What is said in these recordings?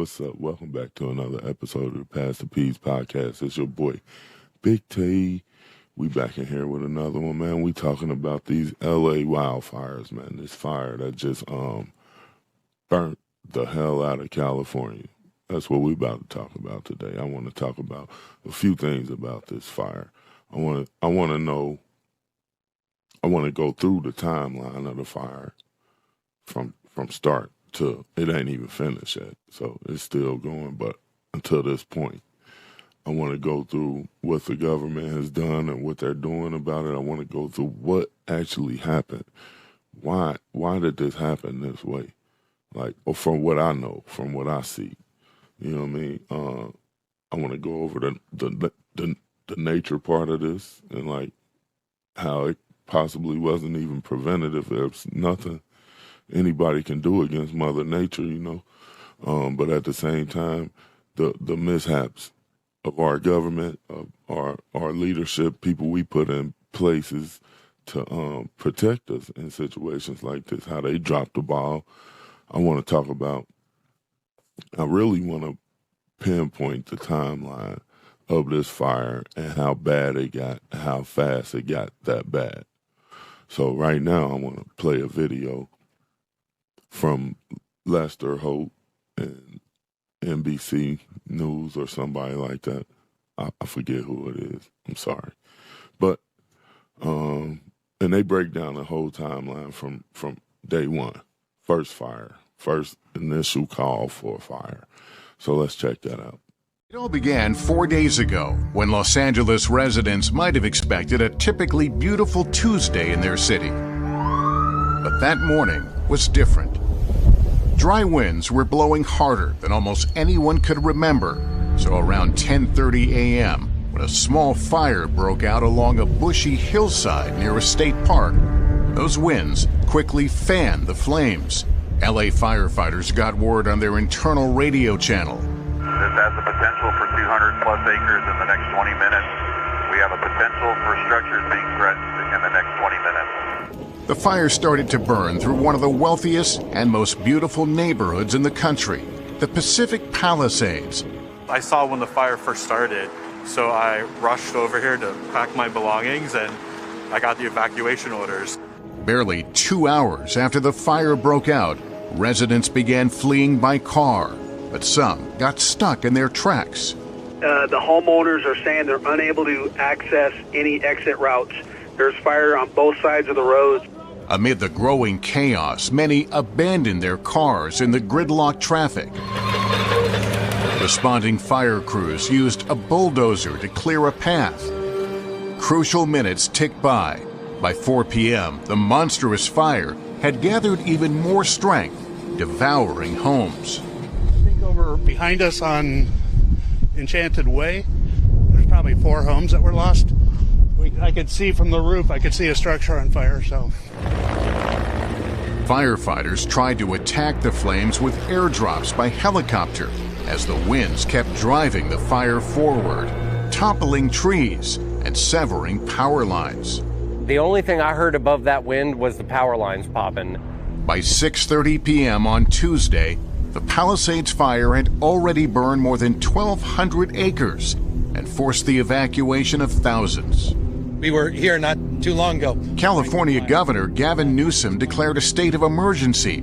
what's up? Welcome back to another episode of the Pass the Peas podcast. It's your boy, Big T. We back in here with another one, man. We talking about these LA wildfires, man. This fire that just burnt the hell out of California. That's what we about to talk about today. I want to talk about a few things about this fire. I want to go through the timeline of the fire from start to it ain't even finished yet. So it's still going, but until this point, I want to go through what the government has done and what they're doing about it. I want to go through what actually happened. Why did this happen this way? Like, or from what I know, from what I see, you know what I mean? I want to go over the nature part of this and like how it possibly wasn't even preventative. There's nothing anybody can do against Mother Nature, you know. But at the same time, the mishaps of our government, of our leadership, people we put in places to protect us in situations like this, how they dropped the ball. I really want to pinpoint the timeline of this fire and how bad it got, how fast it got that bad. So right now I want to play a video from Lester Holt and NBC News or somebody like that. I forget who it is. I'm sorry. But, and they break down the whole timeline from day one. First fire, first initial call for a fire. So let's check that out. It all began 4 days ago when Los Angeles residents might have expected a typically beautiful Tuesday in their city. But that morning was different. Dry winds were blowing harder than almost anyone could remember. So around 10:30 a.m., when a small fire broke out along a bushy hillside near a state park, those winds quickly fanned the flames. LA firefighters got word on their internal radio channel. This has the potential for 200 plus acres in the next 20 minutes. We have a potential for structures being threatened in the next 20 minutes. The fire started to burn through one of the wealthiest and most beautiful neighborhoods in the country, the Pacific Palisades. I saw when the fire first started, so I rushed over here to pack my belongings and I got the evacuation orders. Barely 2 hours after the fire broke out, residents began fleeing by car, but some got stuck in their tracks. The homeowners are saying they're unable to access any exit routes. There's fire on both sides of the roads. Amid the growing chaos, many abandoned their cars in the gridlocked traffic. Responding fire crews used a bulldozer to clear a path. Crucial minutes ticked by. By 4 p.m., the monstrous fire had gathered even more strength, devouring homes. I think over behind us on Enchanted Way, there's probably 4 homes that were lost. I could see from the roof, I could see a structure on fire, so. Firefighters tried to attack the flames with airdrops by helicopter as the winds kept driving the fire forward, toppling trees and severing power lines. The only thing I heard above that wind was the power lines popping. By 6:30 p.m. on Tuesday, the Palisades fire had already burned more than 1,200 acres and forced the evacuation of thousands. We were here not too long ago. California Governor Gavin Newsom declared a state of emergency.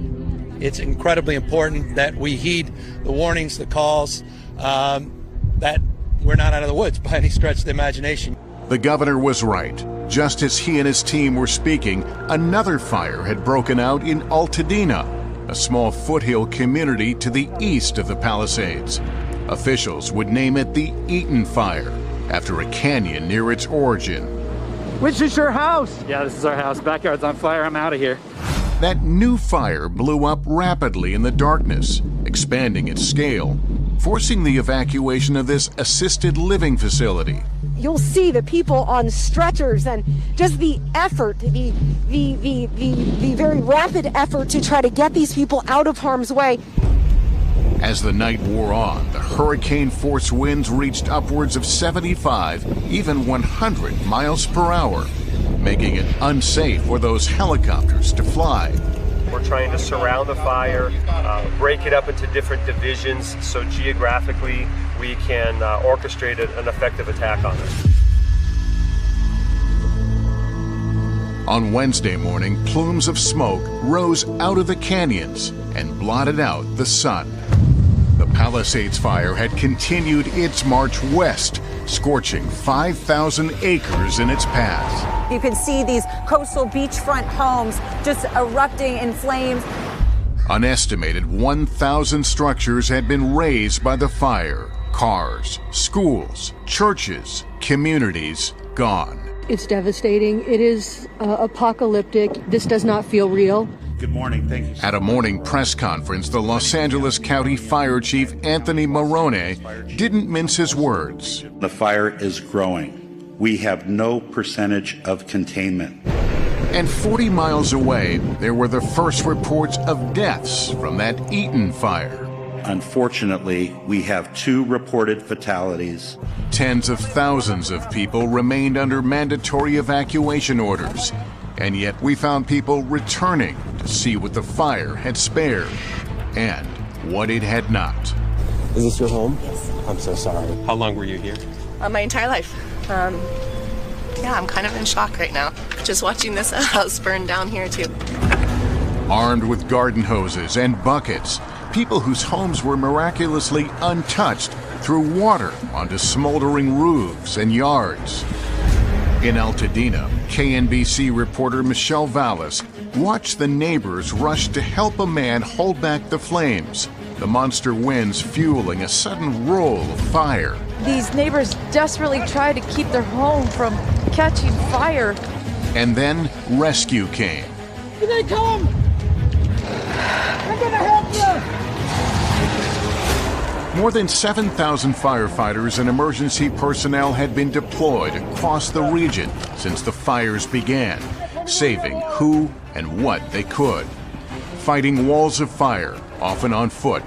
It's incredibly important that we heed the warnings, the calls, that we're not out of the woods by any stretch of the imagination. The governor was right. Just as he and his team were speaking, another fire had broken out in Altadena, a small foothill community to the east of the Palisades. Officials would name it the Eaton Fire, after a canyon near its origin. Which is your house? Yeah, this is our house. Backyard's on fire. I'm out of here. That new fire blew up rapidly in the darkness, expanding its scale, forcing the evacuation of this assisted living facility. You'll see the people on stretchers and just the effort, the very rapid effort to try to get these people out of harm's way. As the night wore on, the hurricane-force winds reached upwards of 75, even 100 miles per hour, making it unsafe for those helicopters to fly. We're trying to surround the fire, break it up into different divisions so geographically we can orchestrate an effective attack on it. On Wednesday morning, plumes of smoke rose out of the canyons and blotted out the sun. The Palisades fire had continued its march west, scorching 5,000 acres in its path. You can see these coastal beachfront homes just erupting in flames. An estimated 1,000 structures had been razed by the fire. Cars, schools, churches, communities gone. It's devastating. It is apocalyptic. This does not feel real. Good morning. Thank you. At a morning press conference, the Los Angeles County Fire Chief Anthony Marrone didn't mince his words. The fire is growing. We have no percentage of containment. And 40 miles away, there were the first reports of deaths from that Eaton fire. Unfortunately, we have 2 reported fatalities. Tens of thousands of people remained under mandatory evacuation orders. And yet we found people returning to see what the fire had spared and what it had not. Is this your home? Yes. I'm so sorry. How long were you here? My entire life. Yeah, I'm kind of in shock right now. Just watching this house burn down here too. Armed with garden hoses and buckets, people whose homes were miraculously untouched threw water onto smoldering roofs and yards. In Altadena, KNBC reporter Michelle Vallis watched the neighbors rush to help a man hold back the flames, the monster winds fueling a sudden roll of fire. These neighbors desperately try to keep their home from catching fire. And then rescue came. Here they come! I'm gonna help you! More than 7,000 firefighters and emergency personnel had been deployed across the region since the fires began, saving who and what they could. Fighting walls of fire, often on foot,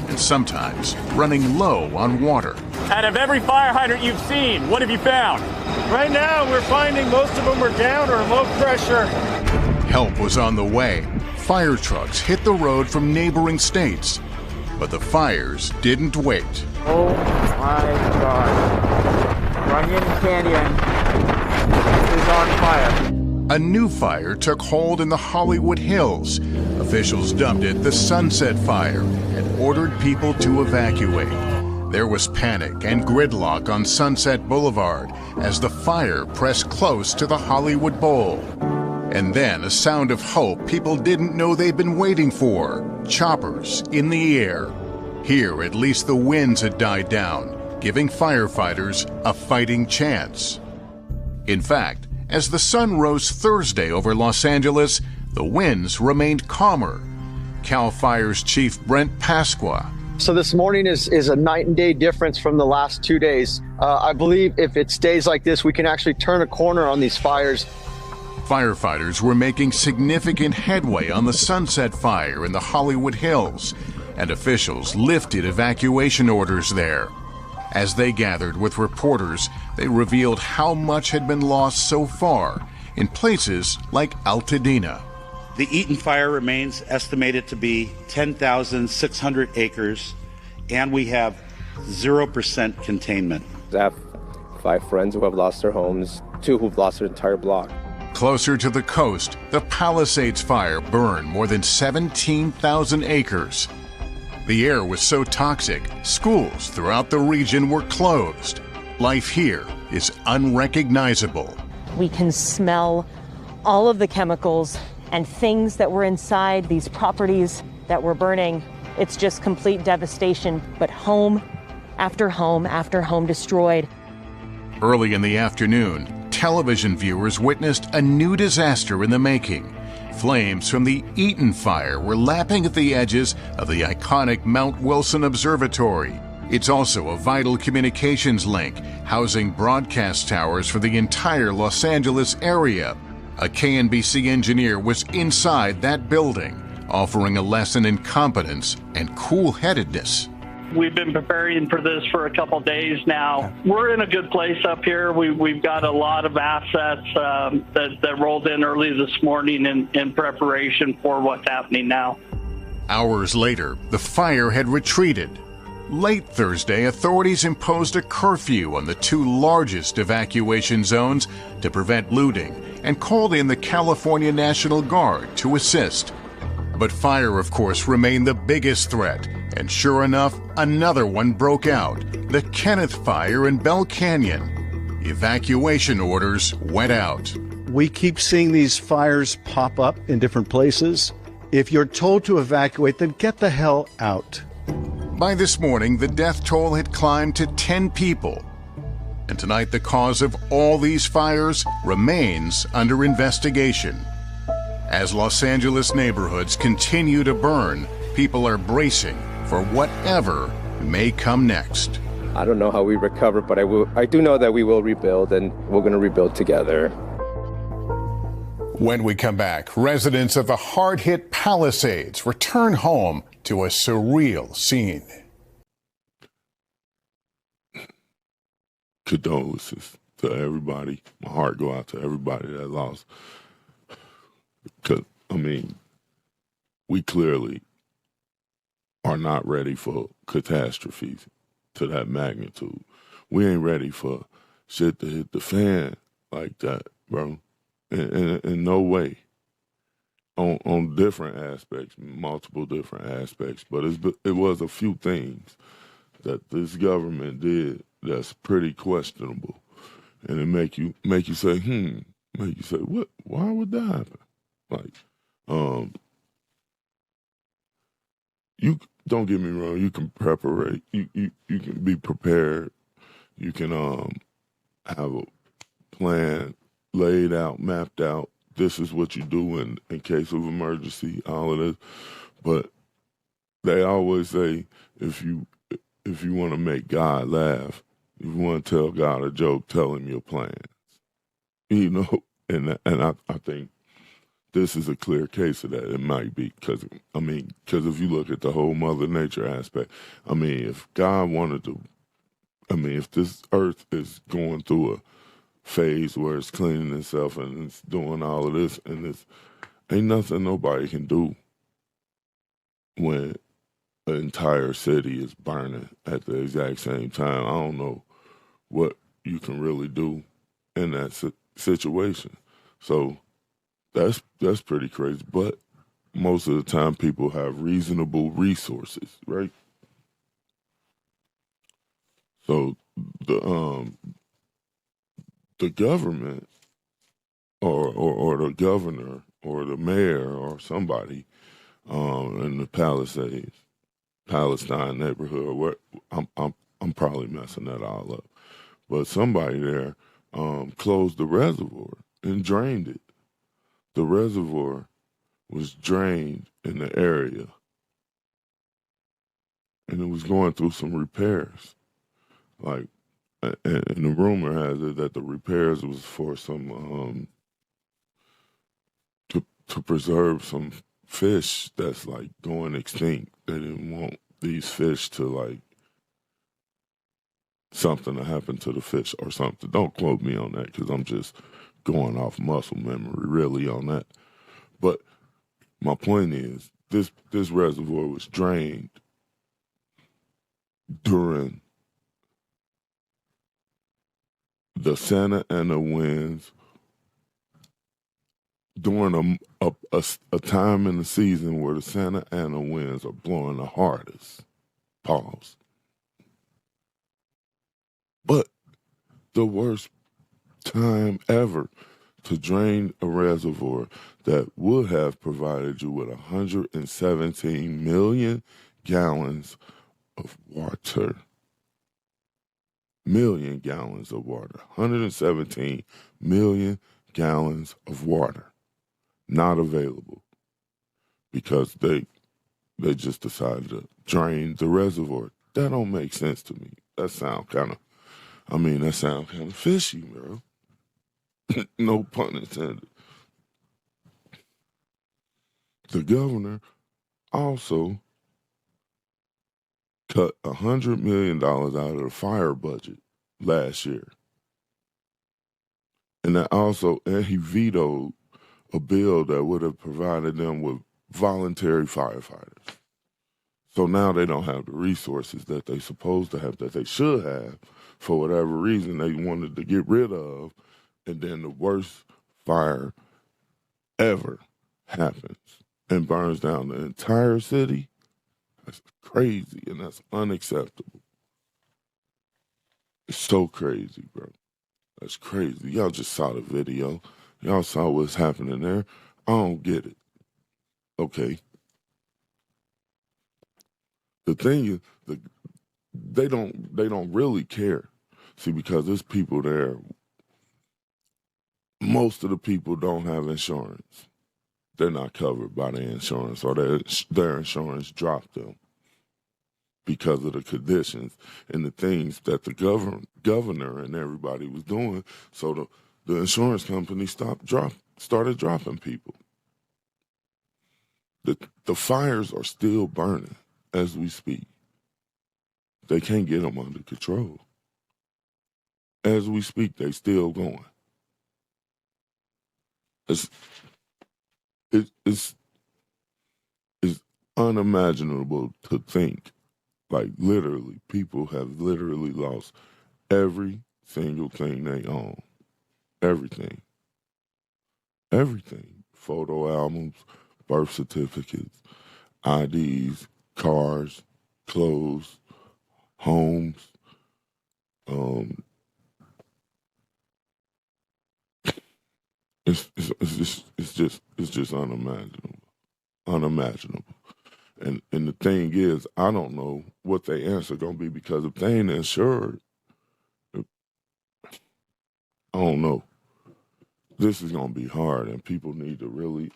and sometimes running low on water. Out of every fire hydrant you've seen, what have you found? Right now, we're finding most of them are down or low pressure. Help was on the way. Fire trucks hit the road from neighboring states. But the fires didn't wait. Oh my God. Runyon Canyon is on fire. A new fire took hold in the Hollywood Hills. Officials dubbed it the Sunset Fire and ordered people to evacuate. There was panic and gridlock on Sunset Boulevard as the fire pressed close to the Hollywood Bowl. And then a sound of hope people didn't know they'd been waiting for. Choppers in the air. Here, at least the winds had died down, giving firefighters a fighting chance. In fact, as the sun rose Thursday over Los Angeles, the winds remained calmer. CAL FIRE's Chief Brent Pasqua. So this morning is a night and day difference from the last 2 days. I believe if it stays like this, we can actually turn a corner on these fires. Firefighters were making significant headway on the Sunset Fire in the Hollywood Hills, and officials lifted evacuation orders there. As they gathered with reporters, they revealed how much had been lost so far in places like Altadena. The Eaton fire remains estimated to be 10,600 acres, and we have 0% containment. I have 5 friends who have lost their homes, 2 who've lost their entire block. Closer to the coast, the Palisades fire burned more than 17,000 acres. The air was so toxic, schools throughout the region were closed. Life here is unrecognizable. We can smell all of the chemicals and things that were inside these properties that were burning. It's just complete devastation, but home after home after home destroyed. Early in the afternoon, television viewers witnessed a new disaster in the making. Flames from the Eaton fire were lapping at the edges of the iconic Mount Wilson Observatory. It's also a vital communications link, housing broadcast towers for the entire Los Angeles area. A KNBC engineer was inside that building, offering a lesson in competence and cool-headedness. We've been preparing for this for a couple of days now. We're in a good place up here. We've got a lot of assets that rolled in early this morning in preparation for what's happening now. Hours later, the fire had retreated. Late Thursday, authorities imposed a curfew on the two largest evacuation zones to prevent looting and called in the California National Guard to assist. But fire, of course, remained the biggest threat, and sure enough, another one broke out, the Kenneth Fire in Bell Canyon. Evacuation orders went out. We keep seeing these fires pop up in different places. If you're told to evacuate, then get the hell out. By this morning, the death toll had climbed to 10 people. And tonight, the cause of all these fires remains under investigation. As Los Angeles neighborhoods continue to burn, people are bracing for whatever may come next. I don't know how we recover, but I do know that we will rebuild, and we're going to rebuild together. When we come back, residents of the hard-hit Palisades return home to a surreal scene. Condolences to everybody. My heart go out to everybody that lost. Because, I mean, we clearly are not ready for catastrophes to that magnitude. We ain't ready for shit to hit the fan like that, bro. In no way. On different aspects, multiple different aspects. But it was a few things that this government did that's pretty questionable. And it make you say, make you say, what? Why would that happen? Like, you don't get me wrong, you can prepare, you can be prepared, you can have a plan laid out, mapped out. This is what you do in case of emergency, all of this. But they always say if you want to make God laugh, if you want to tell God a joke, tell him your plans. You know, and I think this is a clear case of that. It might be because if you look at the whole Mother Nature aspect, I mean, if God wanted to, if this earth is going through a phase where it's cleaning itself and it's doing all of this, and it's ain't nothing nobody can do when an entire city is burning at the exact same time. I don't know what you can really do in that situation. So that's pretty crazy. But most of the time people have reasonable resources, right? So the government or the governor or the mayor or somebody in the Palisades, Palestine neighborhood, where I'm probably messing that all up, but somebody there closed the reservoir and drained it. The reservoir was drained in the area, and it was going through some repairs. Like, and the rumor has it that the repairs was for some to preserve some fish that's like going extinct. They didn't want these fish to like something to happen to the fish or something. Don't quote me on that because I'm just going off muscle memory really on that. But my point is this reservoir was drained during the Santa Ana winds, during a time in the season where the Santa Ana winds are blowing the hardest. Pause. But the worst time ever to drain a reservoir that would have provided you with 117 million gallons of water. 117 million gallons of water not available because they just decided to drain the reservoir. That don't make sense to me. That sound kind of fishy, bro. No pun intended. The governor also cut $100 million out of the fire budget last year. And he vetoed a bill that would have provided them with voluntary firefighters. So now they don't have the resources that they supposed to have, that they should have, for whatever reason they wanted to get rid of. And then the worst fire ever happens and burns down the entire city. That's crazy, and that's unacceptable. It's so crazy, bro. That's crazy. Y'all just saw the video. Y'all saw what's happening there. I don't get it. Okay. The thing is, they don't really care. See, because there's people there. Most of the people don't have insurance. They're not covered by the insurance, or their insurance dropped them because of the conditions and the things that the governor and everybody was doing. So the insurance company started dropping people. The fires are still burning as we speak. They can't get them under control. As we speak, they still going. It's unimaginable to think, like, literally, people have literally lost every single thing they own. Everything. Everything. Photo albums, birth certificates, IDs, cars, clothes, homes. It's just unimaginable. And the thing is, I don't know what their answer gonna be, because if they ain't insured, I don't know. This is gonna be hard, and people need to really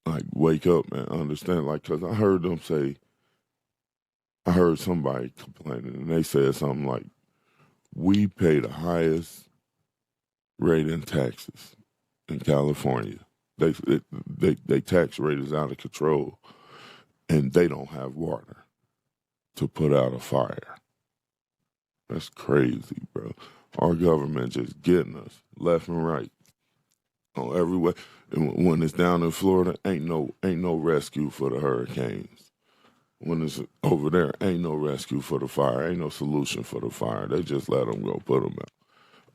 like wake up and understand. Like, cause I heard somebody complaining, and they said something like, we pay the highest rate in taxes in California. They tax rate is out of control, and they don't have water to put out a fire. That's crazy, bro. Our government just getting us left and right on every way. And when it's down in Florida, ain't no rescue for the hurricanes. When it's over there, ain't no rescue for the fire. Ain't no solution for the fire. They just let them go, put them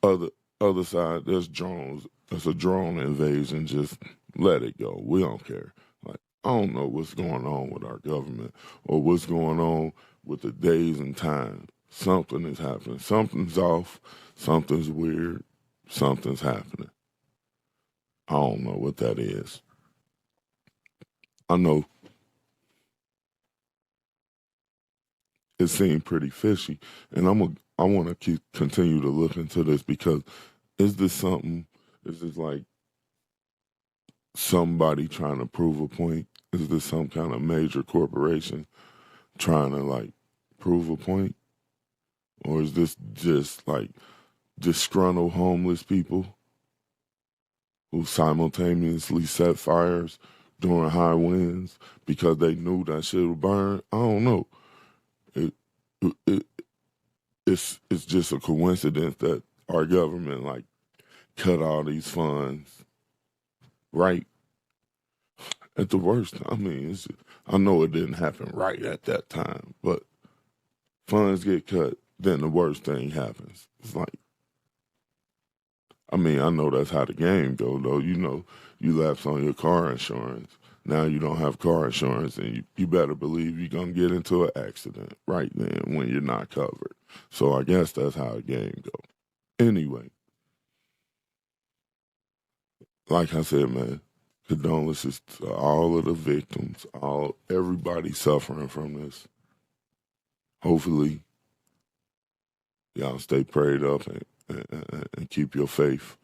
out. Other side, there's drones. There's a drone invasion. Just let it go. We don't care. Like, I don't know what's going on with our government or what's going on with the days and time. Something is happening. Something's off. Something's weird. Something's happening. I don't know what that is. I know it seemed pretty fishy, and I want to continue to look into this, because is this like somebody trying to prove a point? Is this some kind of major corporation trying to, like, prove a point? Or is this just like disgruntled homeless people who simultaneously set fires during high winds because they knew that shit would burn? I don't know. It's just a coincidence that our government, like, cut all these funds right at the worst. I mean, I know it didn't happen right at that time, but funds get cut, then the worst thing happens. It's like, I mean, I know that's how the game go, though. You know, you lapse on your car insurance. Now you don't have car insurance, and you better believe you're going to get into an accident right then when you're not covered. So I guess that's how the game go. Anyway, like I said, man, condolences to all of the victims, everybody suffering from this. Hopefully, y'all stay prayed up and keep your faith,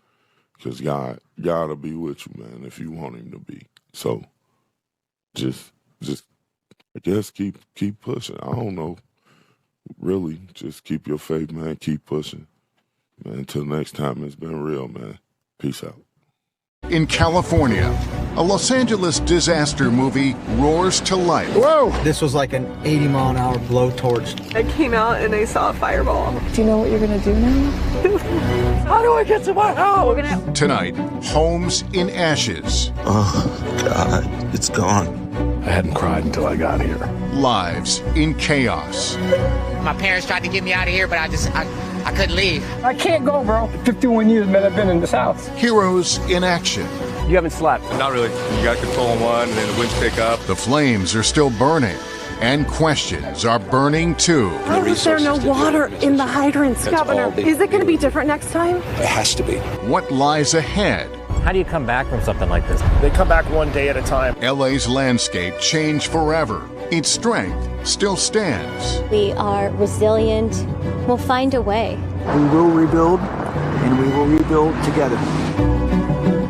because God will be with you, man, if you want him to be. So just I guess keep pushing. I don't know. Really, just keep your faith, man. Keep pushing. Man, until next time, it's been real, man. Peace out. In California, a Los Angeles disaster movie roars to life. Whoa! This was like an 80-mile-an-hour blowtorch. I came out and I saw a fireball. Do you know what you're gonna do now? How do I get to my house? Tonight, homes in ashes. Oh, God, it's gone. I hadn't cried until I got here. Lives in chaos. My parents tried to get me out of here, but I couldn't leave. I can't go, bro. 51 years, man, I've been in this house. Heroes in action. You haven't slept? Not really. You got control on one, and then the winds pick up. The flames are still burning, and questions are burning too. How is there no water in the hydrants, Governor? Is it going to be different next time? It has to be. What lies ahead? How do you come back from something like this? They come back one day at a time. LA's landscape changed forever. Its strength still stands. We are resilient. We'll find a way. We will rebuild, and we will rebuild together.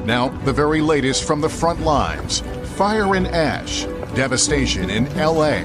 Now, the very latest from the front lines. Fire and ash, devastation in LA,